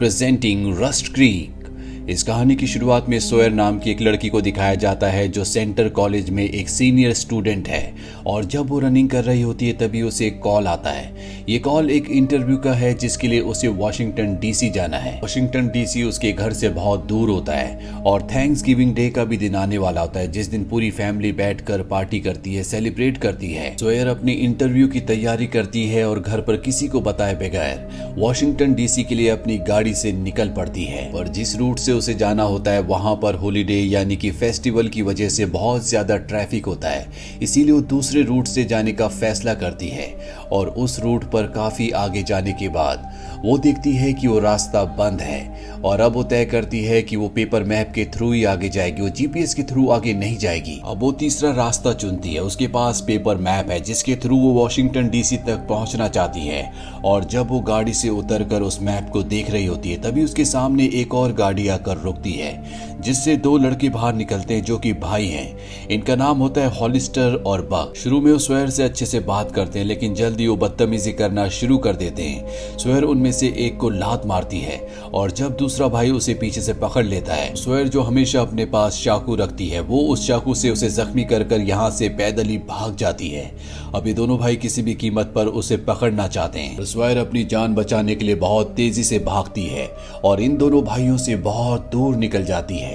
Presenting rust creek. इस कहानी की शुरुआत में सोयर नाम की एक लड़की को दिखाया जाता है जो सेंटर कॉलेज में एक सीनियर स्टूडेंट है और जब वो रनिंग कर रही होती है तभी उसे एक कॉल आता है। ये कॉल एक इंटरव्यू का है जिसके लिए उसे वॉशिंगटन डीसी जाना है। वॉशिंगटन डीसी उसके घर से बहुत दूर होता है और थैंक्स गिविंग डे का भी दिन आने वाला होता है जिस दिन पूरी फैमिली बैठकर पार्टी करती है, सेलिब्रेट करती है। सोयर अपनी इंटरव्यू की तैयारी करती है और घर पर किसी को बताए बगैर वॉशिंगटन डीसी के लिए अपनी गाड़ी से निकल पड़ती है। पर जिस रूट से उसे जाना होता है वहां पर हॉलीडे यानी कि फेस्टिवल की वजह से बहुत ज्यादा ट्रैफिक होता है, इसीलिए वो दूसरे रूट से जाने का फैसला करती है। और उस रूट पर काफी आगे जाने के बाद वो देखती है कि वो रास्ता बंद है और अब वो तय करती है कि वो पेपर मैप के थ्रू ही आगे जाएगी, वो जीपीएस के थ्रू आगे नहीं जाएगी। अब वो तीसरा रास्ता चुनती है। उसके पास पेपर मैप है जिसके थ्रू वो वॉशिंगटन डीसी तक पहुंचना चाहती है। और जब वो गाड़ी से उतरकर उस मैप को देख रही होती है तभी उसके सामने एक और गाड़ी आकर रुकती है जिससे दो लड़के बाहर निकलते हैं जो कि भाई हैं। इनका नाम होता है हॉलिस्टर और बक। शुरू में वो सोयर से अच्छे से बात करते हैं लेकिन जल्दी वो बदतमीजी करना शुरू कर देते हैं। सोयर उनमें से एक को लात मारती है और जब दूसरा भाई उसे पीछे से पकड़ लेता है, सोयर जो हमेशा अपने पास चाकू रखती है वो उस चाकू से उसे जख्मी कर यहाँ से पैदल ही भाग जाती है। अब ये दोनों भाई किसी भी कीमत पर उसे पकड़ना चाहते हैं। सोयर अपनी जान बचाने के लिए बहुत तेजी से भागती है और इन दोनों भाइयों से बहुत दूर निकल जाती है।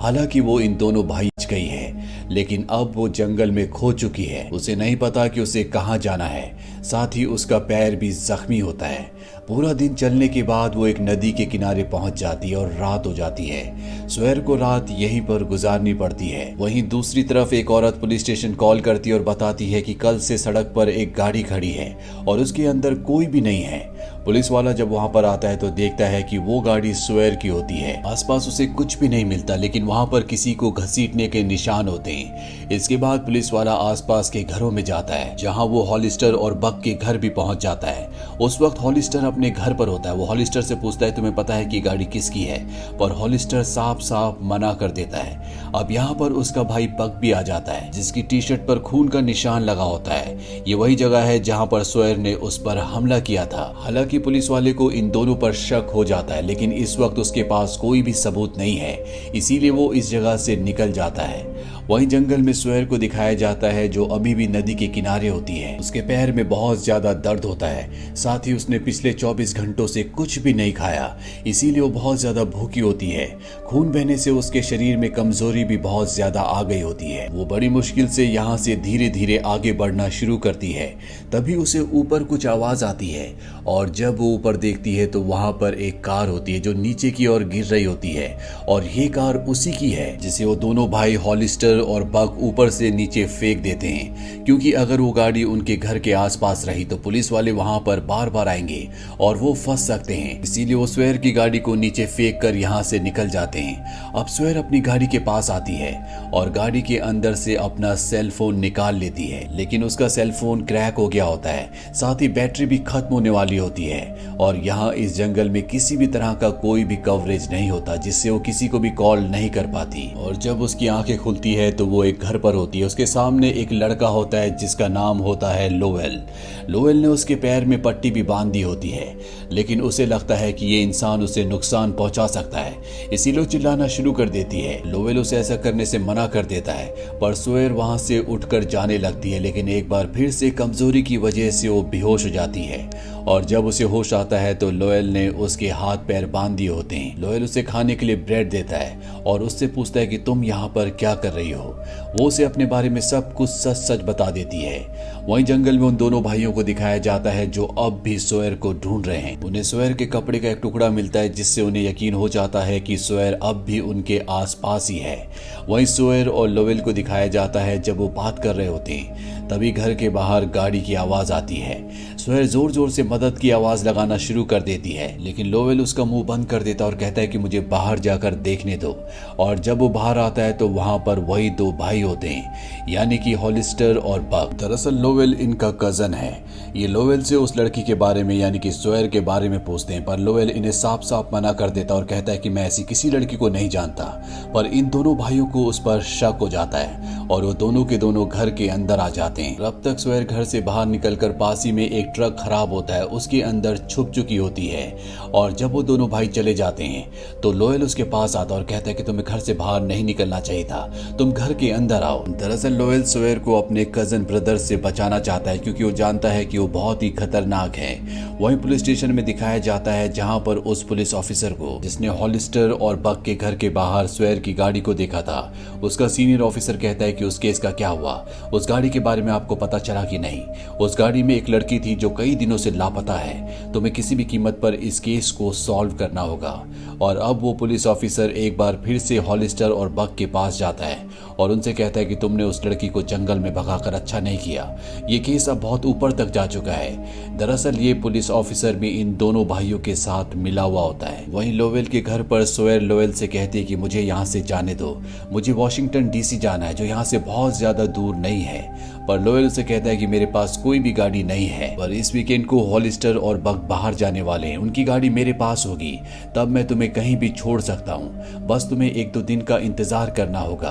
हालांकि वो इन दोनों भाई बच गई है लेकिन अब वो जंगल में खो चुकी है। उसे नहीं पता कि उसे कहां जाना है, साथ ही उसका पैर भी जख्मी होता है। पूरा दिन चलने के बाद वो एक नदी के किनारे पहुंच जाती है और रात हो जाती है। सोयर को रात यहीं पर गुजारनी पड़ती है। वहीं दूसरी तरफ एक औरत पुलिस स्टेशन कॉल करती है और बताती है कि कल से सड़क पर एक गाड़ी खड़ी है और उसके अंदर कोई भी नहीं है। पुलिस वाला जब वहां पर आता है तो देखता है कि वो गाड़ी सोयर की होती है। आसपास उसे कुछ भी नहीं मिलता लेकिन वहां पर किसी को घसीटने के निशान होते हैं। इसके बाद पुलिस वाला आसपास के घरों में जाता है जहां वो हॉलिस्टर और बक के घर भी पहुंच जाता है। उस वक्त हॉलिस्टर अपने घर पर होता है। वो हॉलिस्टर से पूछता है तुम्हें पता है कि गाड़ी किसकी है, पर हॉलिस्टर साफ साफ मना कर देता है। अब यहाँ पर उसका भाई बक भी आ जाता है जिसकी टी शर्ट पर खून का निशान लगा होता है। ये वही जगह है जहाँ पर सोयर ने उस पर हमला किया था। हालांकि पुलिस वाले को इन दोनों पर शक हो जाता है लेकिन इस वक्त उसके पास कोई भी सबूत नहीं है, इसीलिए वो इस जगह से निकल जाता है। वहीं जंगल में सोयर को दिखाया जाता है जो अभी भी नदी के किनारे होती है। उसके पैर में बहुत ज्यादा दर्द होता है, साथ ही उसने पिछले 24 घंटों से कुछ भी नहीं खाया, इसीलिए वो बहुत ज्यादा भूखी होती है। खून बहने से उसके शरीर में कमजोरी भी बहुत ज्यादा आ गई होती है। वो बड़ी मुश्किल से यहाँ से धीरे धीरे आगे बढ़ना शुरू करती है। तभी उसे ऊपर कुछ आवाज आती है और जब वो ऊपर देखती है तो वहां पर एक कार होती है जो नीचे की ओर गिर रही होती है और ये कार उसी की है जिसे वो दोनों भाई हॉलिस्टर और बक ऊपर से नीचे फेंक देते हैं, क्योंकि अगर वो गाड़ी उनके घर के आसपास रही तो पुलिस वाले वहां पर बार बार आएंगे और वो फंस सकते हैं। इसीलिए वो सोयर की गाड़ी को नीचे फेंक कर यहाँ से निकल जाते हैं। अब सोयर अपनी गाड़ी के पास आती है और गाड़ी के अंदर से अपना सेल फोन निकाल लेती है लेकिन उसका सेल फोन क्रैक हो गया होता है, साथ ही बैटरी भी खत्म होने वाली होती है। और यहाँ इस जंगल में किसी भी तरह का कोई भी कवरेज नहीं होता जिससे वो किसी को भी कॉल नहीं कर पाती। और जब उसकी आंखें खुलती है तो वो एक घर पर होती है। उसके सामने एक लड़का होता है जिसका नाम होता है लोवेल। लोवेल ने उसके पैर में पट्टी भी बांध दी होती है लेकिन उसे लगता है कि ये इंसान उसे नुकसान पहुंचा सकता है, इसीलिए चिल्लाना शुरू कर देती है। लोवेल उसे ऐसा करने से मना कर देता है पर सोयर वहां से उठकर जाने लगती है लेकिन एक बार फिर से कमजोरी की वजह से वो बेहोश हो जाती है। और जब उसे होश आता है तो लोवेल ने उसके हाथ पैर बांध दिए होते हैं। लोवेल उसे खाने के लिए ब्रेड देता है और उससे पूछता है कि तुम यहाँ पर क्या कर रही हो। वो उसे अपने बारे में सब कुछ सच सच बता देती है। वहीं जंगल में उन दोनों भाइयों को दिखाया जाता है जो अब भी सोयर को ढूंढ रहे हैं। उन्हें सोयर के कपड़े का एक टुकड़ा मिलता है जिससे उन्हें यकीन हो जाता है कि सोयर अब भी उनके आसपास ही है। वहीं सोयर और लोवेल को दिखाया जाता है जब वो बात कर रहे होते हैं तभी घर के बाहर गाड़ी की आवाज आती है। सोयर जोर जोर से मदद की आवाज लगाना शुरू कर देती है लेकिन लोवेल उसका मुंह बंद कर देता और कहता है कि मुझे बाहर जाकर देखने दो। और जब वो बाहर आता है तो वहां पर वही दो भाई होते हैं यानी कि हॉलिस्टर और बक। दरअसल लोवेल इनका कजन है। ये लोवेल से उस लड़की के बारे में यानी कि सोयर के बारे में पूछते हैं पर लोवेल इन्हें साफ साफ मना कर देता और कहता है कि मैं ऐसी किसी लड़की को नहीं जानता। पर इन दोनों भाइयों को उस पर शक हो जाता है और वो दोनों के दोनों घर के अंदर आ जाते हैं। अब तक सोयर घर से बाहर निकलकर पास ही में एक ट्रक खराब होता है, उसके अंदर छुप चुकी होती है। और जब वो दोनों भाई चले जाते हैं तो लोयल उसके पास आता और कहता है कि तुम्हें घर से बाहर नहीं निकलना चाहिए था, तुम घर के अंदर आओ। दरअसल लोयल सोयर को अपने कजन ब्रदर से बचाना चाहता है क्योंकि वो जानता है कि वो बहुत ही खतरनाक है। वहीं पुलिस स्टेशन में दिखाया जाता है जहां पर उस पुलिस ऑफिसर को जिसने हॉलिस्टर और बक के घर के बाहर सोयर की गाड़ी को देखा था, उसका सीनियर ऑफिसर कहता है कि उस केस का क्या हुआ, उस गाड़ी के बारे में आपको पता चला कि नहीं। उस गाड़ी में एक लड़की थी जो कई दिनों से लापता है, तुम्हें किसी भी कीमत पर इस केस को सॉल्व करना होगा। और अब वो पुलिस ऑफिसर एक बार फिर से हॉलिस्टर और बक के पास जाता है और उनसे कहता है कि तुमने उस लड़की को जंगल में भगाकर अच्छा नहीं किया, ये केस अब बहुत ऊपर तक जा चुका है। दरअसल ये पुलिस ऑफिसर भी इन दोनों भाइयों के साथ मिला हुआ होता है। वहीं लोवेल के घर पर सोयर लोवेल से कहती है कि मुझे यहाँ से जाने दो, मुझे वॉशिंगटन डीसी जाना है जो यहाँ से बहुत ज्यादा दूर नहीं है। पर लोवेल से कहता है कि मेरे पास कोई भी गाड़ी नहीं है, पर इस वीकेंड को हॉलिस्टर और बक बाहर जाने वाले हैं, उनकी गाड़ी मेरे पास होगी, तब मैं तुम्हें कहीं भी छोड़ सकता हूँ, बस तुम्हें 1-2 दिन का इंतजार करना होगा।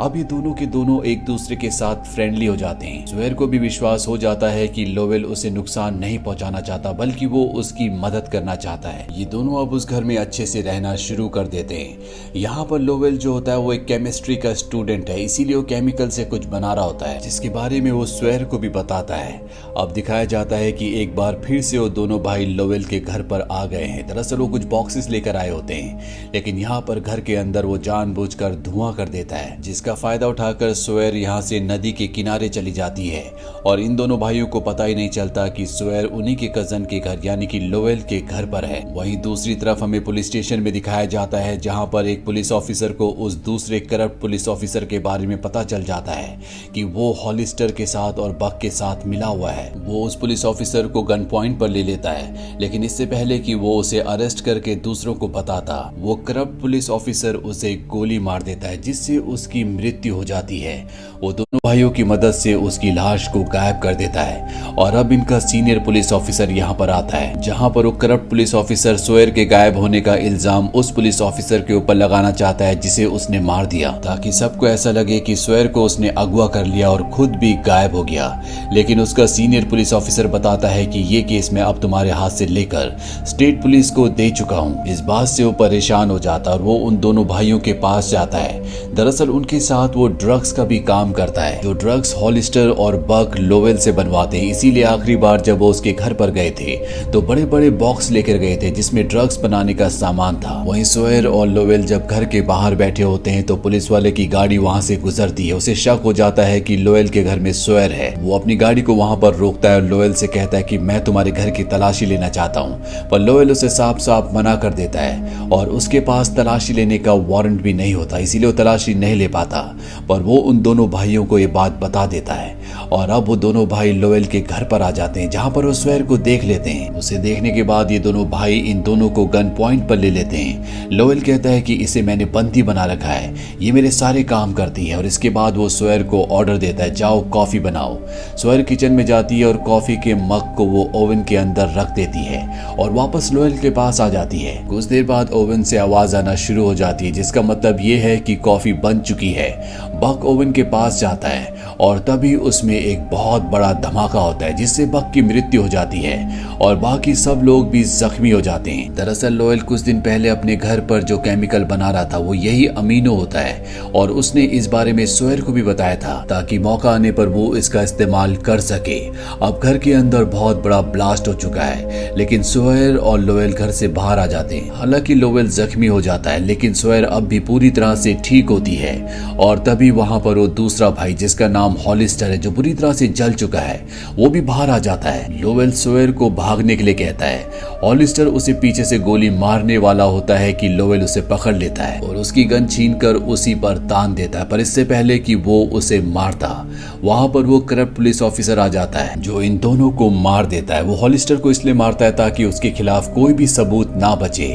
अब ये दोनों के दोनों एक दूसरे के साथ फ्रेंडली हो जाते हैं। सोयर को भी विश्वास हो जाता है कि लोवेल उसे नुकसान नहीं पहुंचाना चाहता बल्कि वो उसकी मदद करना चाहता है। ये दोनों अब उस घर में अच्छे से रहना शुरू कर देते हैं। यहाँ पर लोवेल जो होता है वो एक केमिस्ट्री का स्टूडेंट है, इसीलिए वो केमिकल से कुछ बना रहा होता है जिसके बारे में वो सोयर को भी बताता है। अब दिखाया जाता है कि एक बार फिर से वो दोनों भाई लोवेल के घर पर आ गए हैं। दरअसल वो कुछ बॉक्सेस लेकर आए होते हैं, लेकिन यहाँ पर घर के अंदर वो जानबूझकर धुआं कर देता है, जिसका फायदा उठाकर सोयर यहाँ से नदी के किनारे चली जाती है और इन दोनों भाइयों को पता ही नहीं चलता कि सोयर उन्हीं के कजन के घर यानी कि लोवेल के घर पर है। वहीं दूसरी तरफ हमें पुलिस स्टेशन में दिखाया जाता है जहाँ पर एक पुलिस ऑफिसर को उस दूसरे करप्ट पुलिस ऑफिसर के बारे में पता चल जाता है कि वो हॉलिस्टर के साथ और बक के साथ मिला हुआ है। वो उस पुलिस ऑफिसर को गन पॉइंट पर ले लेता है, लेकिन इससे पहले कि वो उसे अरेस्ट करके दूसरों को बताता, वो करप्ट पुलिस ऑफिसर उसे गोली मार देता है जिससे उसकी मृत्यु हो जाती है। वो दोनों भाइयों की मदद से उसकी लाश को गायब कर देता है और अब इनका सीनियर पुलिस ऑफिसर यहाँ पर आता है जहाँ पर वो करप्ट पुलिस ऑफिसर सोयर के गायब होने का इल्जाम उस पुलिस ऑफिसर के ऊपर लगाना चाहता है जिसे उसने मार दिया, ताकि सबको ऐसा लगे कि सोयर को उसने अगवा कर लिया और खुद भी गायब हो गया। लेकिन उसका सीनियर पुलिस ऑफिसर बताता है कि ये केस मैं अब तुम्हारे हाथ से लेकर स्टेट पुलिस को दे चुका हूँ। इस बात से वो परेशान हो जाता और वो उन दोनों भाइयों के पास जाता है। दरअसल उनके साथ वो ड्रग्स का भी काम करता है, जो ड्रग्स हॉलिस्टर और बक लोवेल से बनवाते हैं। इसीलिए आखिरी बार जब वो उसके घर पर गए थे तो बड़े बड़े बॉक्स लेकर गए थे जिसमें ड्रग्स बनाने का सामान था। वहीं सोयर और लोवेल जब घर के बाहर बैठे होते हैं तो पुलिस वाले की गाड़ी वहां से गुजरती है। उसे शक हो जाता है कि लोवेल के घर में सोयर है। वो अपनी गाड़ी को वहां पर रोकता है और लोवेल से कहता है कि मैं तुम्हारे घर की तलाशी लेना चाहता हूँ, पर लोवेल उसे साफ साफ मना कर देता है और उसके पास तलाशी लेने का वारंट भी नहीं होता, इसीलिए वो तलाशी नहीं ले पाता। पर वो उन दोनों भाइयों को ये बात बता देता है और अब वो दोनों भाई लोवेल के घर पर आ जाते हैं जहां पर वो सोयर को देख लेते हैं। उसे देखने के बाद ये दोनों भाई इन दोनों को गन पॉइंट पर ले लेते हैं। लोवेल कहता है कि इसे मैंने बंदी बना रखा है, ये मेरे सारे काम करती है। और इसके बाद वो सोयर को ऑर्डर देता है, जाओ कॉफी बनाओ। सोयर किचन में जाती है और कॉफी के मग को वो ओवन के अंदर रख देती है और वापस लोवेल के पास आ जाती है। कुछ देर बाद ओवन से आवाज आना शुरू हो जाती है जिसका मतलब ये है कि कॉफी बन चुकी है। बक ओवन के पास जाता है और तभी उसमें एक बहुत बड़ा धमाका होता है जिससे बक की मृत्यु हो जाती है और बाकी सब लोग भी जख्मी हो जाते हैं। दरअसल लोवेल कुछ दिन पहले अपने घर पर जो केमिकल बना रहा था वो यही अमीनो होता है और उसने इस बारे में सोयर को भी बताया था ताकि मौका आने पर वो इसका इस्तेमाल कर सके। अब घर के अंदर बहुत बड़ा ब्लास्ट हो चुका है, लेकिन सोयर और लोवेल घर से बाहर आ जाते हैं। हालांकि लोवेल जख्मी हो जाता है लेकिन सोयर अब भी पूरी तरह से ठीक होती है और तभी वहां पर वो दूसरा भाई जिसका नाम हॉलिस्टर है, जो बुरी तरह से जल चुका है, वो भी बाहर आ जाता है। लोवेल सोयर को भागने के लिए कहता है। हॉलिस्टर उसे पीछे से गोली मारने वाला होता है कि लोवेल उसे पकड़ लेता है और उसकी गन छीनकर उसी पर तान देता है। पर इससे पहले कि वो उसे मारता, वहां पर वो करप्ट पुलिस ऑफिसर आ जाता है जो इन दोनों को मार देता है। वो हॉलिस्टर को इसलिए मारता है ताकि उसके खिलाफ कोई भी सबूत ना बचे।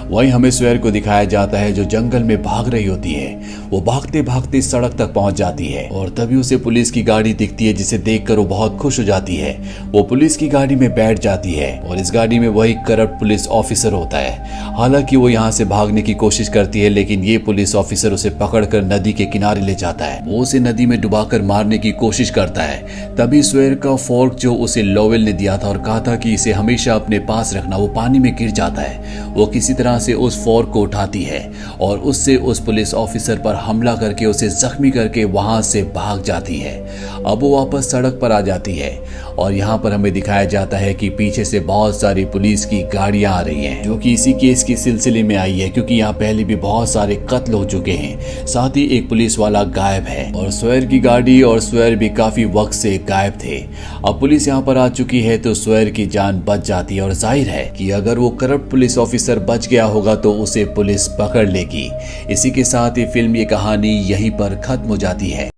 वहीं हमें सोयर को दिखाया जाता है जो जंगल में भाग रही होती है। वो भागते भागते सड़क तक पहुंच जाती है और तभी उसे पुलिस की गाड़ी दिखती है जिसे देखकर वो बहुत खुश हो जाती है। वो पुलिस की गाड़ी में बैठ जाती है और इस गाड़ी में वही करप्ट पुलिस ऑफिसर होता है। हालांकि वो यहाँ से भागने की कोशिश करती है, लेकिन ये पुलिस ऑफिसर उसे पकड़कर नदी के किनारे ले जाता है। वो उसे नदी में डुबाकर मारने की कोशिश करता है। तभी सोयर का फॉर्क जो उसे लोवेल ने दिया था और कहा था कि इसे हमेशा अपने पास रखना, वो पानी में गिर जाता है। वो किसी तरह से उस फॉर्क को उठाती है और उससे उस पुलिस ऑफिसर पर हमला करके उसे जख्मी करके वहां से भाग जाती है। अब वो वापस सड़क पर आ जाती है और यहाँ पर हमें दिखाया जाता है कि पीछे से बहुत सारी पुलिस की गाड़ियां आ रही हैं, जो कि इसी केस के सिलसिले में आई है, क्योंकि यहाँ पहले भी बहुत सारे कत्ल हो चुके हैं। साथ ही एक पुलिस वाला गायब है और सोयर की गाड़ी और सोयर भी काफी वक्त से गायब थे। अब पुलिस यहाँ पर आ चुकी है तो सोयर की जान बच जाती है और जाहिर है कि अगर वो करप्ट पुलिस ऑफिसर बच गया होगा तो उसे पुलिस पकड़ लेगी। इसी के साथ ये फिल्म, ये कहानी यहीं पर खत्म हो जाती है।